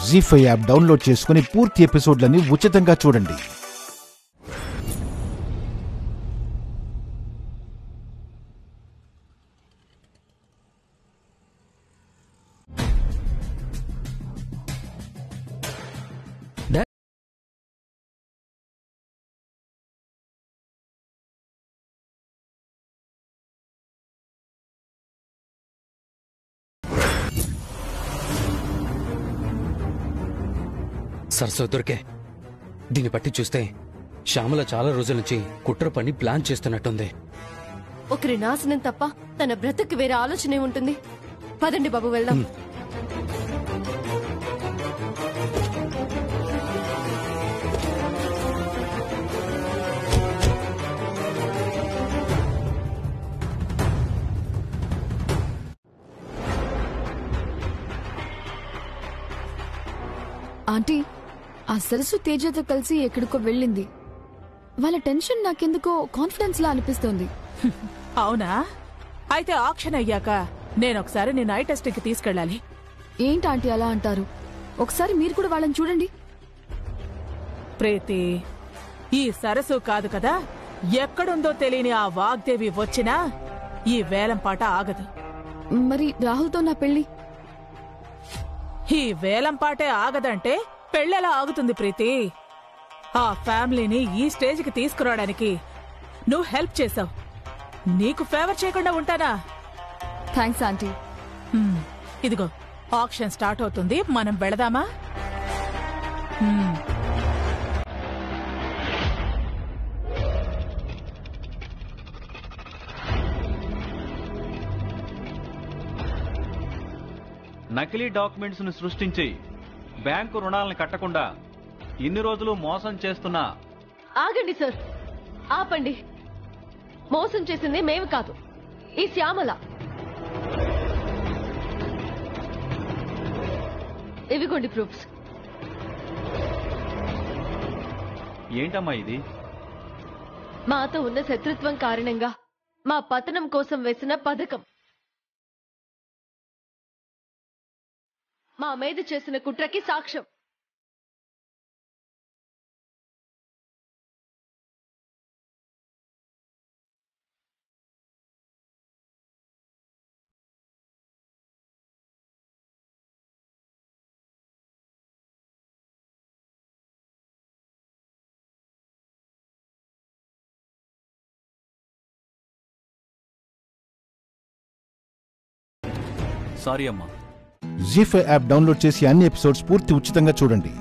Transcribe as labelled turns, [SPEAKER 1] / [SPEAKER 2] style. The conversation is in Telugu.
[SPEAKER 1] జీ5 యాప్ డౌన్లోడ్ చేసుకుని పూర్తి ఎపిసోడ్లని ఉచితంగా చూడండి.
[SPEAKER 2] సరస్సు దొరికే. దీన్ని బట్టి చూస్తే శ్యామల చాలా రోజుల నుంచి కుట్ర పని ప్లాన్ చేస్తున్నట్టుంది.
[SPEAKER 3] ఒకరి నాశనం తప్ప తన బ్రతుకు వేరే ఆలోచనే ఉంటుంది. పదండి బాబు వెళ్దాం.
[SPEAKER 4] ఆంటీ, ఆ సరస్సు తేజతో కలిసి ఎక్కడికో వెళ్ళింది. వాళ్ళ టెన్షన్ నాకెందుకో కాన్ఫిడెన్స్ లా అనిపిస్తోంది.
[SPEAKER 5] అవునా? అయితే ఆక్షన్ అయ్యాక నేనొకసారి నీ ఐ టెస్ట్ కి తీసుకెళ్ళాలి.
[SPEAKER 4] ఏంటి ఆంటీ అలా అంటారు? ఒకసారి మీరు కూడా వాళ్ళని చూడండి.
[SPEAKER 5] ప్రీతి, ఈ సరస్సు కాదు కదా, ఎక్కడుందో తెలియని ఆ వాగ్దేవి వచ్చినా ఈ వేలంపాట ఆగదు.
[SPEAKER 4] మరి రాహుల్తో నా పెళ్లి?
[SPEAKER 5] ఈ వేలంపాటే ఆగదంటే పెళ్ళెలా ఆగుతుంది ప్రీతి? ఆ ఫ్యామిలీని ఈ స్టేజ్కి తీసుకురావడానికి నువ్వు హెల్ప్ చేసావు. నీకు ఫేవర్ చేయకుండా ఉంటానా?
[SPEAKER 4] Thanks aunty.
[SPEAKER 5] ఇదిగో ఆక్షన్ స్టార్ట్ అవుతుంది, మనం వెళదామా?
[SPEAKER 6] నకిలీ డాక్యుమెంట్స్ ను సృష్టించి బ్యాంకు రుణాలను కట్టకుండా ఇన్ని రోజులు మోసం చేస్తున్నా.
[SPEAKER 3] ఆగండి సార్, ఆపండి. మోసం చేసింది మేము కాదు, ఈ శ్యామల. ఇవిగోండి ప్రూఫ్స్.
[SPEAKER 6] ఏంటమ్మా ఇది?
[SPEAKER 3] మాతో ఉన్న శత్రుత్వం కారణంగా మా పతనం కోసం వేసిన పథకం. మా మీద చేసిన కుట్రకి సాక్ష్యం.
[SPEAKER 6] సారీ అమ్మా.
[SPEAKER 1] జీ5 యాప్ డౌన్లోడ్ చేసి అన్ని ఎపిసోడ్స్ పూర్తి ఉచితంగా చూడండి.